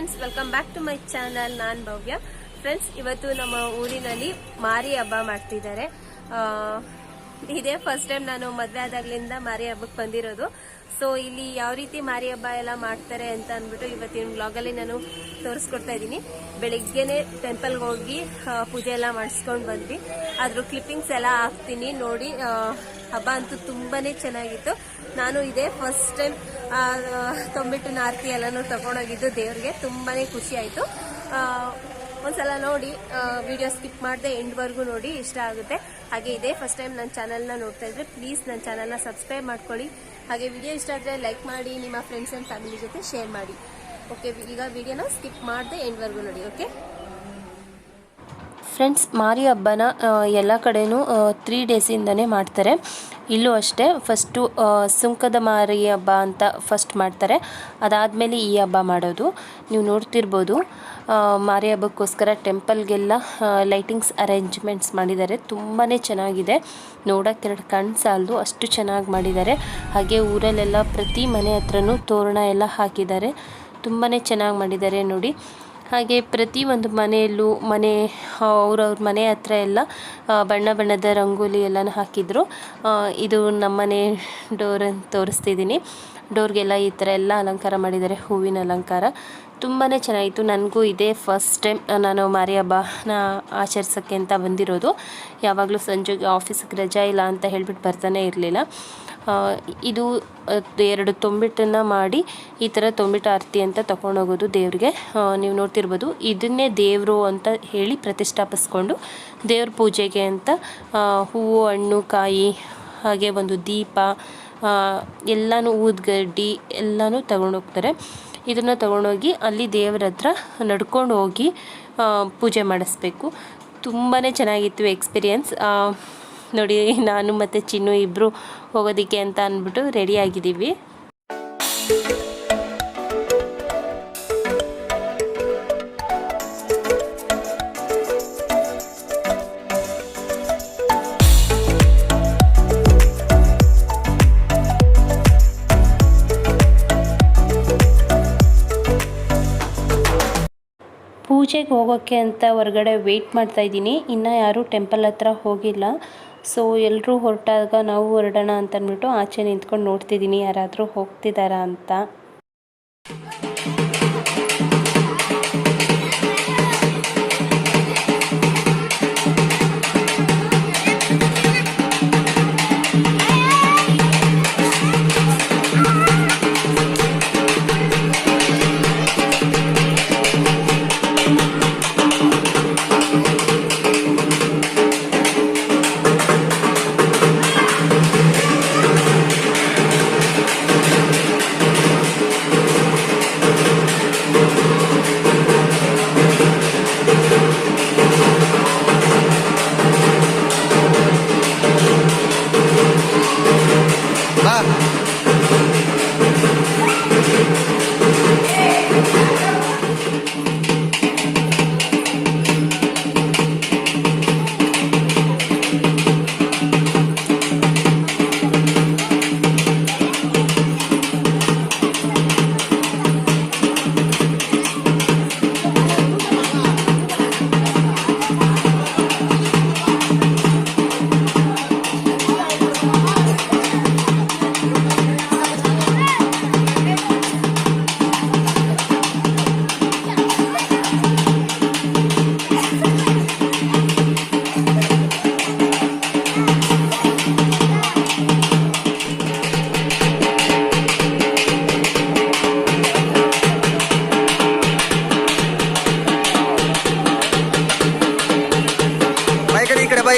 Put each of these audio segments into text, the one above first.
Friends, welcome back to my channel. ನಾನು Bhavya. Friends, ಇವತ್ತು ನಮ್ಮ ಊರಿನಲ್ಲಿ ಮಾರಿ ಹಬ್ಬ ಮಾಡ್ತಿದ್ದಾರೆ. ಇದೇ ಫಸ್ಟ್ ಟೈಮ್ ನಾನು ಮದುವೆ ಆದಾಗ್ಲಿಂದ ಮಾರಿ ಹಬ್ಬಕ್ಕೆ ಬಂದಿರೋದು. ಸೊ ಇಲ್ಲಿ ಯಾವ ರೀತಿ ಮಾರಿ ಹಬ್ಬ ಎಲ್ಲ ಮಾಡ್ತಾರೆ ಅಂತ ಅಂದ್ಬಿಟ್ಟು ಇವತ್ತಿನ ವ್ಲಾಗಲ್ಲಿ ನಾನು ತೋರಿಸ್ಕೊಡ್ತಾ ಇದ್ದೀನಿ. ಬೆಳಿಗ್ಗೆನೆ ಟೆಂಪಲ್ಗೆ ಹೋಗಿ ಪೂಜೆ ಎಲ್ಲ ಮಾಡಿಸ್ಕೊಂಡು ಬಂದ್ವಿ. ಅದ್ರ ಕ್ಲಿಪ್ಪಿಂಗ್ಸ್ ಎಲ್ಲ ಹಾಕ್ತೀನಿ ನೋಡಿ. ಹಬ್ಬ ಅಂತೂ ತುಂಬಾನೇ ಚೆನ್ನಾಗಿತ್ತು. ನಾನು ಇದೇ ಫಸ್ಟ್ ಟೈಮ್ ತೊಂಬಿಟ್ಟು ಆರತಿ ಎಲ್ಲಾನು ತಗೊಂಡೋಗಿದ್ದು ದೇವ್ರಿಗೆ. ತುಂಬಾನೇ ಖುಷಿ ಆಯ್ತು. ಒಂದ್ಸಲ ನೋಡಿ, ವಿಡಿಯೋ ಸ್ಕಿಪ್ ಮಾಡದೆ ಎಂಡ್ವರೆಗೂ ನೋಡಿ, ಇಷ್ಟ ಆಗುತ್ತೆ. ಹಾಗೆ ಇದೇ ಫಸ್ಟ್ ಟೈಮ್ ನನ್ನ ಚಾನಲ್ನ ನೋಡ್ತಾ ಇದ್ರೆ ಪ್ಲೀಸ್ ನನ್ನ ಚಾನಲ್ನ ಸಬ್ಸ್ಕ್ರೈಬ್ ಮಾಡ್ಕೊಳ್ಳಿ. ಹಾಗೆ ವಿಡಿಯೋ ಇಷ್ಟ ಆದರೆ ಲೈಕ್ ಮಾಡಿ, ನಿಮ್ಮ ಫ್ರೆಂಡ್ಸ್ ಆ್ಯಂಡ್ ಫ್ಯಾಮಿಲಿ ಜೊತೆ ಶೇರ್ ಮಾಡಿ. ಓಕೆ, ಈಗ ವಿಡಿಯೋನ ಸ್ಕಿಪ್ ಮಾಡದೆ ಎಂಡ್ವರೆಗೂ ನೋಡಿ. ಓಕೆ ಫ್ರೆಂಡ್ಸ್, ಮಾರಿ ಹಬ್ಬನ ಎಲ್ಲ ಕಡೆನೂ 3 ಡೇಸಿಂದನೇ ಮಾಡ್ತಾರೆ. ಇಲ್ಲೂ ಅಷ್ಟೇ. ಫಸ್ಟು ಸುಂಕದ ಮಾರಿ ಹಬ್ಬ ಅಂತ ಫಸ್ಟ್ ಮಾಡ್ತಾರೆ. ಅದಾದಮೇಲೆ ಈ ಹಬ್ಬ ಮಾಡೋದು. ನೀವು ನೋಡ್ತಿರ್ಬೋದು, ಮಾರಿ ಹಬ್ಬಕ್ಕೋಸ್ಕರ ಟೆಂಪಲ್ಗೆಲ್ಲ ಲೈಟಿಂಗ್ಸ್ ಅರೇಂಜ್ಮೆಂಟ್ಸ್ ಮಾಡಿದ್ದಾರೆ. ತುಂಬಾ ಚೆನ್ನಾಗಿದೆ. ನೋಡೋಕ್ಕೆ 2 ಕಣ್ಣು ಸಾಲದು, ಅಷ್ಟು ಚೆನ್ನಾಗಿ ಮಾಡಿದ್ದಾರೆ. ಹಾಗೆ ಊರಲ್ಲೆಲ್ಲ ಪ್ರತಿ ಮನೆ ಹತ್ರನೂ ತೋರಣ ಎಲ್ಲ ಹಾಕಿದ್ದಾರೆ. ತುಂಬಾ ಚೆನ್ನಾಗಿ ಮಾಡಿದ್ದಾರೆ ನೋಡಿ. ಹಾಗೆ ಪ್ರತಿಯೊಂದು ಮನೆಯಲ್ಲೂ ಅವ್ರವ್ರ ಮನೆ ಹತ್ರ ಎಲ್ಲ ಬಣ್ಣ ಬಣ್ಣದ ರಂಗೋಲಿ ಎಲ್ಲನೂ ಹಾಕಿದ್ರು. ಇದು ನಮ್ಮನೆ ಡೋರ್ ತೋರಿಸ್ತಿದ್ದೀನಿ. ಡೋರ್ಗೆಲ್ಲ ಈ ಥರ ಎಲ್ಲ ಅಲಂಕಾರ ಮಾಡಿದ್ದಾರೆ, ಹೂವಿನ ಅಲಂಕಾರ. ತುಂಬಾ ಚೆನ್ನಾಗಿತ್ತು. ನನಗೂ ಇದೇ ಫಸ್ಟ್ ಟೈಮ್ ನಾನು ಮಾರಿ ಹಬ್ಬನ ಆಚರಿಸೋಕ್ಕೆ ಅಂತ ಬಂದಿರೋದು. ಯಾವಾಗಲೂ ಸಂಜೆಗೆ ಆಫೀಸಿಗೆ ರಜಾ ಇಲ್ಲ ಅಂತ ಹೇಳ್ಬಿಟ್ಟು ಬರ್ತಾನೆ ಇರಲಿಲ್ಲ. ಇದು 2 ತೊಂಬಿಟ್ಟನ್ನು ಮಾಡಿ ಈ ಥರ ತೊಂಬಿಟ್ಟು ಆರತಿ ಅಂತ ತೊಗೊಂಡೋಗೋದು ದೇವ್ರಿಗೆ. ನೀವು ನೋಡ್ತಿರ್ಬೋದು, ಇದನ್ನೇ ದೇವರು ಅಂತ ಹೇಳಿ ಪ್ರತಿಷ್ಠಾಪಿಸ್ಕೊಂಡು ದೇವ್ರ ಪೂಜೆಗೆ ಅಂತ ಹೂವು, ಹಣ್ಣು, ಕಾಯಿ, ಹಾಗೆ ಒಂದು ದೀಪ, ಎಲ್ಲನೂ ಊದ್ಗಡ್ಡಿ ಎಲ್ಲನೂ ತಗೊಂಡೋಗ್ತಾರೆ. ಇದನ್ನು ತಗೊಂಡೋಗಿ ಅಲ್ಲಿ ದೇವ್ರ ಹತ್ರ ನಡ್ಕೊಂಡು ಹೋಗಿ ಪೂಜೆ ಮಾಡಿಸ್ಬೇಕು. ತುಂಬಾ ಚೆನ್ನಾಗಿತ್ತು ಎಕ್ಸ್ಪೀರಿಯನ್ಸ್. ನೋಡಿ, ನಾನು ಮತ್ತು ಚಿನ್ನು ಇಬ್ಬರು ಹೋಗೋದಕ್ಕೆ ಅಂತ ಅಂದ್ಬಿಟ್ಟು ರೆಡಿ ಆಗಿದ್ದೀವಿ. ಪೂಜೆಗೆ ಹೋಗೋಕ್ಕೆ ಅಂತ ಹೊರಗಡೆ ವೆಯ್ಟ್ ಮಾಡ್ತಾಯಿದ್ದೀನಿ. ಇನ್ನೂ ಯಾರೂ ಟೆಂಪಲ್ ಹತ್ರ ಹೋಗಿಲ್ಲ. ಸೊ ಎಲ್ಲರೂ ಹೊರಟಾಗ ನಾವು ಹೊರಡೋಣ ಅಂತ ಅಂದ್ಬಿಟ್ಟು ಆಚೆ ನಿಂತ್ಕೊಂಡು ನೋಡ್ತಿದ್ದೀನಿ, ಯಾರಾದರೂ ಹೋಗ್ತಿದ್ದಾರಾ ಅಂತ.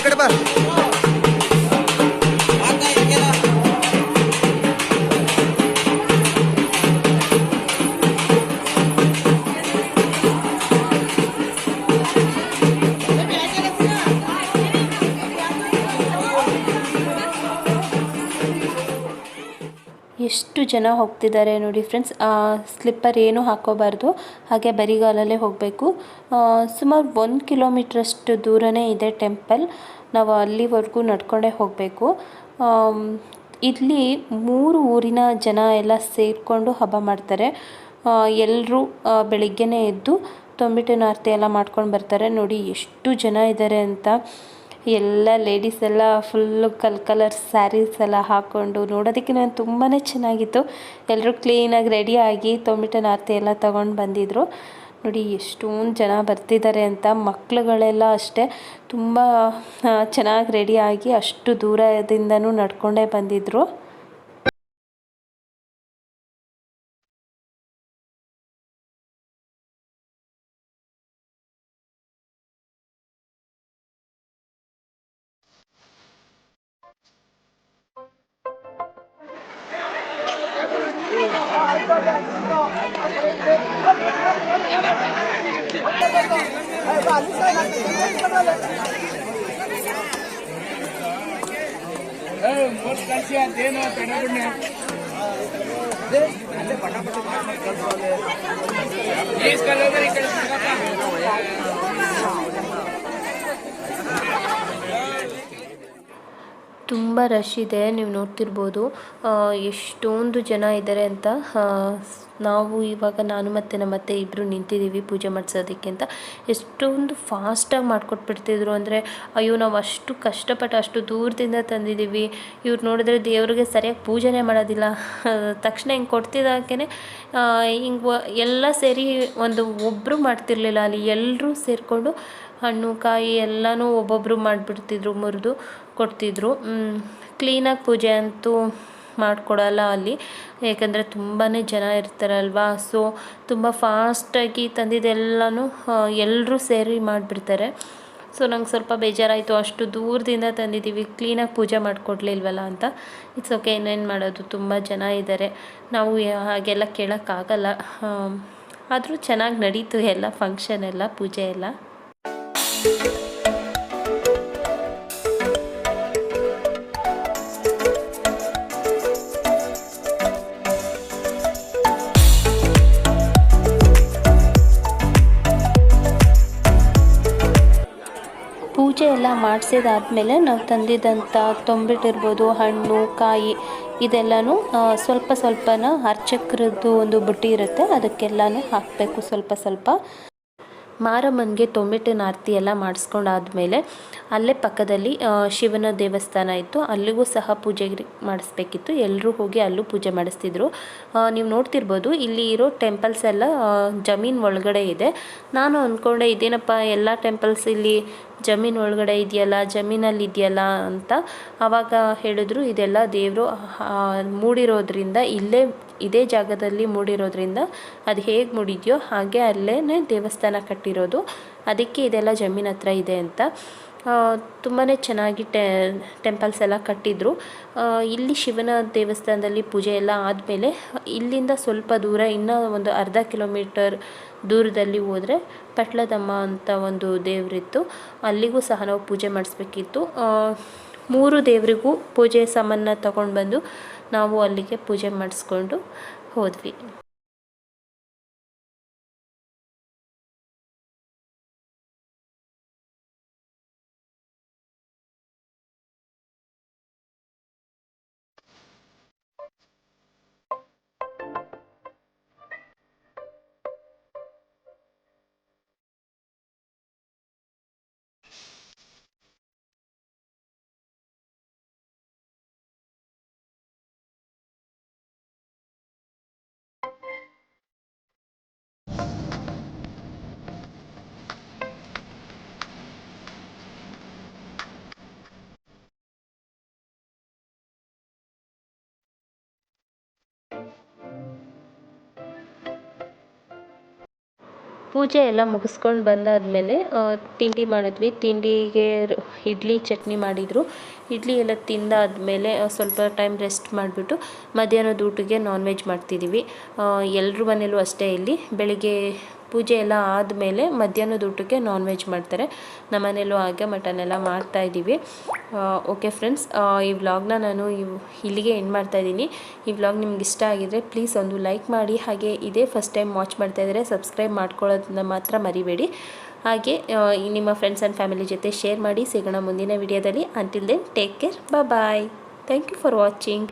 ఇక్కడ ಬಾ. ಎಷ್ಟು ಜನ ಹೋಗ್ತಿದ್ದಾರೆ ನೋಡಿ ಫ್ರೆಂಡ್ಸ್. ಸ್ಲಿಪ್ಪರ್ ಏನೂ ಹಾಕೋಬಾರ್ದು, ಹಾಗೆ ಬರಿಗಾಲಲ್ಲೇ ಹೋಗಬೇಕು. ಸುಮಾರು 1 ಕಿಲೋಮೀಟ್ರಷ್ಟು ದೂರನೇ ಇದೆ ಟೆಂಪಲ್. ನಾವು ಅಲ್ಲಿವರೆಗೂ ನಡ್ಕೊಂಡೇ ಹೋಗಬೇಕು. ಇಲ್ಲಿ 3 ಊರಿನ ಜನ ಎಲ್ಲ ಸೇರಿಕೊಂಡು ಹಬ್ಬ ಮಾಡ್ತಾರೆ. ಎಲ್ಲರೂ ಬೆಳಿಗ್ಗೆನೇ ಎದ್ದು ತೊಂಬಿಟ್ಟಿನ ಆರತಿ ಎಲ್ಲ ಮಾಡ್ಕೊಂಡು ಬರ್ತಾರೆ. ನೋಡಿ ಎಷ್ಟು ಜನ ಇದ್ದಾರೆ ಅಂತ. ಎಲ್ಲ ಲೇಡೀಸ್ ಎಲ್ಲ ಫುಲ್ಲು ಕಲರ್ ಸ್ಯಾರೀಸ್ ಎಲ್ಲ ಹಾಕ್ಕೊಂಡು ನೋಡೋದಕ್ಕೆ ನಾನು ತುಂಬಾ ಚೆನ್ನಾಗಿತ್ತು. ಎಲ್ಲರೂ ಕ್ಲೀನಾಗಿ ರೆಡಿಯಾಗಿ ತೊಂಬಿಟ್ಟಿನ ಆರತಿ ಎಲ್ಲ ತೊಗೊಂಡು ಬಂದಿದ್ದರು. ನೋಡಿ ಎಷ್ಟೊಂದು ಜನ ಬರ್ತಿದ್ದಾರೆ ಅಂತ. ಮಕ್ಕಳುಗಳೆಲ್ಲ ಅಷ್ಟೇ ತುಂಬ ಚೆನ್ನಾಗಿ ರೆಡಿಯಾಗಿ ಅಷ್ಟು ದೂರದಿಂದನೂ ನಡ್ಕೊಂಡೇ ಬಂದಿದ್ದರು. ತುಂಬ ರಶ್ ಇದೆ, ನೀವು ನೋಡ್ತಿರ್ಬೋದು ಎಷ್ಟೊಂದು ಜನ ಇದ್ದಾರೆ ಅಂತ. ನಾವು ಇವಾಗ ನಾನು ಮತ್ತು ನಮ್ಮ ಅತ್ತೆ ಇಬ್ಬರು ನಿಂತಿದ್ದೀವಿ ಪೂಜೆ ಮಾಡಿಸೋದಕ್ಕೆ ಅಂತ. ಎಷ್ಟೊಂದು ಫಾಸ್ಟಾಗಿ ಮಾಡಿಕೊಟ್ಬಿಡ್ತಿದ್ರು ಅಂದರೆ, ಅಯ್ಯೋ ನಾವು ಅಷ್ಟು ಕಷ್ಟಪಟ್ಟು ಅಷ್ಟು ದೂರದಿಂದ ತಂದಿದ್ದೀವಿ, ಇವ್ರು ನೋಡಿದ್ರೆ ದೇವ್ರಿಗೆ ಸರಿಯಾಗಿ ಪೂಜೆನೇ ಮಾಡೋದಿಲ್ಲ, ತಕ್ಷಣ ಹಿಂಗೆ ಕೊಡ್ತಿದ್ದಾಗೇ ಹಿಂಗೆ ಎಲ್ಲ ಸೇರಿ ಒಬ್ಬರು ಮಾಡ್ತಿರ್ಲಿಲ್ಲ, ಅಲ್ಲಿ ಎಲ್ಲರೂ ಸೇರಿಕೊಂಡು ಹಣ್ಣು ಕಾಯಿ ಎಲ್ಲನೂ ಒಬ್ಬೊಬ್ಬರು ಮಾಡಿಬಿಡ್ತಿದ್ರು, ಮುರಿದು ಕೊಡ್ತಿದ್ರು. ಕ್ಲೀನಾಗಿ ಪೂಜೆ ಅಂತೂ ಮಾಡಿಕೊಡಲ್ಲ ಅಲ್ಲಿ, ಯಾಕಂದರೆ ತುಂಬಾ ಜನ ಇರ್ತಾರಲ್ವ. ಸೊ ತುಂಬ ಫಾಸ್ಟಾಗಿ ತಂದಿದ್ದೆಲ್ಲನೂ ಎಲ್ಲರೂ ಸೇರಿ ಮಾಡಿಬಿಡ್ತಾರೆ. ಸೊ ನಂಗೆ ಸ್ವಲ್ಪ ಬೇಜಾರಾಯಿತು, ಅಷ್ಟು ದೂರದಿಂದ ತಂದಿದ್ದೀವಿ, ಕ್ಲೀನಾಗಿ ಪೂಜೆ ಮಾಡಿಕೊಡ್ಲಿಲ್ವಲ್ಲ ಅಂತ. ಇಟ್ಸ್ ಓಕೆ, ಇನ್ನೇನು ಮಾಡೋದು, ತುಂಬ ಜನ ಇದ್ದಾರೆ, ನಾವು ಹಾಗೆಲ್ಲ ಕೇಳೋಕ್ಕಾಗಲ್ಲ. ಆದರೂ ಚೆನ್ನಾಗಿ ನಡೀತು ಎಲ್ಲ ಫಂಕ್ಷನ್ ಎಲ್ಲ, ಪೂಜೆ ಎಲ್ಲ. ಪೂಜೆ ಎಲ್ಲ ಮಾಡಿಸಿದಾದ್ಮೇಲೆ ನಾವು ತಂದಿದ್ದಂಥ ತೊಂಬಿಟ್ಟಿರ್ಬೋದು, ಹಣ್ಣು ಕಾಯಿ ಇದೆಲ್ಲನೂ ಸ್ವಲ್ಪ ಸ್ವಲ್ಪನ ಅರ್ಚಕ್ರದ್ದು ಒಂದು ಬುಟ್ಟಿ ಇರುತ್ತೆ, ಅದಕ್ಕೆಲ್ಲನೂ ಹಾಕಬೇಕು ಸ್ವಲ್ಪ ಸ್ವಲ್ಪ. ಮಾರಮ್ಮನಿಗೆ ತೊಂಬಿಟ್ಟಿನ ಆರತಿ ಎಲ್ಲ ಮಾಡಿಸ್ಕೊಂಡಾದ್ಮೇಲೆ ಅಲ್ಲೇ ಪಕ್ಕದಲ್ಲಿ ಶಿವನ ದೇವಸ್ಥಾನ ಇತ್ತು, ಅಲ್ಲಿಗೂ ಸಹ ಪೂಜೆ ಮಾಡಿಸ್ಬೇಕಿತ್ತು. ಎಲ್ಲರೂ ಹೋಗಿ ಅಲ್ಲೂ ಪೂಜೆ ಮಾಡಿಸ್ತಿದ್ರು. ನೀವು ನೋಡ್ತಿರ್ಬೋದು ಇಲ್ಲಿ ಇರೋ ಟೆಂಪಲ್ಸ್ ಎಲ್ಲ ಜಮೀನು ಒಳಗಡೆ ಇದೆ. ನಾನು ಅಂದ್ಕೊಂಡೆ ಇದೇನಪ್ಪ ಎಲ್ಲ ಟೆಂಪಲ್ಸ್ ಇಲ್ಲಿ ಜಮೀನು ಒಳಗಡೆ ಇದೆಯಲ್ಲ, ಜಮೀನಲ್ಲಿ ಇದೆಯಲ್ಲ ಅಂತ. ಆವಾಗ ಹೇಳಿದ್ರು ಇದೆಲ್ಲ ದೇವರು ಮೂಡಿರೋದ್ರಿಂದ, ಇದೇ ಜಾಗದಲ್ಲಿ ಮೂಡಿರೋದ್ರಿಂದ ಅದು ಹೇಗೆ ಮೂಡಿದೆಯೋ ಹಾಗೆ ಅಲ್ಲೇ ದೇವಸ್ಥಾನ ಕಟ್ಟಿರೋದು, ಅದಕ್ಕೆ ಇದೆಲ್ಲ ಜಮೀನು ಹತ್ರ ಇದೆ ಅಂತ. ತುಂಬಾ ಚೆನ್ನಾಗಿ ಟೆಂಪಲ್ಸ್ ಎಲ್ಲ ಕಟ್ಟಿದ್ರು. ಇಲ್ಲಿ ಶಿವನ ದೇವಸ್ಥಾನದಲ್ಲಿ ಪೂಜೆ ಎಲ್ಲ ಆದಮೇಲೆ ಇಲ್ಲಿಂದ ಸ್ವಲ್ಪ ದೂರ, ಇನ್ನೂ ಒಂದು ಅರ್ಧ ಕಿಲೋಮೀಟರ್ ದೂರದಲ್ಲಿ ಹೋದರೆ ಪಟ್ಲದಮ್ಮ ಅಂತ ಒಂದು ದೇವರಿತ್ತು, ಅಲ್ಲಿಗೂ ಸಹ ನಾವು ಪೂಜೆ ಮಾಡಿಸ್ಬೇಕಿತ್ತು. 3 ದೇವರಿಗೂ ಪೂಜೆ ಸಾಮಾನ ತಗೊಂಡು ಬಂದು ನಾವು ಅಲ್ಲಿಗೆ ಪೂಜೆ ಮಾಡಿಸ್ಕೊಂಡು ಹೋದ್ವಿ. ಪೂಜೆ ಎಲ್ಲ ಮುಗಿಸ್ಕೊಂಡು ಬಂದಾದಮೇಲೆ ತಿಂಡಿ ಮಾಡಿದ್ವಿ. ತಿಂಡಿಗೆ ಇಡ್ಲಿ ಚಟ್ನಿ ಮಾಡಿದರು. ಇಡ್ಲಿ ಎಲ್ಲ ತಿಂದಾದಮೇಲೆ ಸ್ವಲ್ಪ ಟೈಮ್ ರೆಸ್ಟ್ ಮಾಡಿಬಿಟ್ಟು ಮಧ್ಯಾಹ್ನದ ಊಟಕ್ಕೆ ನಾನ್ ವೆಜ್ ಮಾಡ್ತಿದ್ದೀವಿ. ಎಲ್ಲರ ಮನೇಲೂ ಅಷ್ಟೇ, ಇಲ್ಲಿ ಬೆಳಿಗ್ಗೆ ಪೂಜೆ ಎಲ್ಲ ಆದಮೇಲೆ ಮಧ್ಯಾಹ್ನದ ಊಟಕ್ಕೆ ನಾನ್ ವೆಜ್ ಮಾಡ್ತಾರೆ. ನಮ್ಮ ಮನೇಲೂ ಹಾಗೆ ಮಟನ್ ಎಲ್ಲ ಮಾಡ್ತಾಯಿದ್ದೀವಿ. ಓಕೆ ಫ್ರೆಂಡ್ಸ್, ಈ ವ್ಲಾಗ್ನ ನಾನು ಇಲ್ಲಿಗೆ ಎಂಡ್ ಮಾಡ್ತಾಯಿದ್ದೀನಿ. ಈ ವ್ಲಾಗ್ ನಿಮ್ಗೆ ಇಷ್ಟ ಆಗಿದರೆ ಪ್ಲೀಸ್ ಒಂದು ಲೈಕ್ ಮಾಡಿ, ಹಾಗೆ ಇದೇ ಫಸ್ಟ್ ಟೈಮ್ ವಾಚ್ ಮಾಡ್ತಾಯಿದ್ರೆ ಸಬ್ಸ್ಕ್ರೈಬ್ ಮಾಡ್ಕೊಳ್ಳೋದನ್ನ ಮಾತ್ರ ಮರಿಬೇಡಿ. ಹಾಗೆ ನಿಮ್ಮ ಫ್ರೆಂಡ್ಸ್ ಆ್ಯಂಡ್ ಫ್ಯಾಮಿಲಿ ಜೊತೆ ಶೇರ್ ಮಾಡಿ. ಸಿಗೋಣ ಮುಂದಿನ ವಿಡಿಯೋದಲ್ಲಿ. Until then take care, bye. Thank you for watching.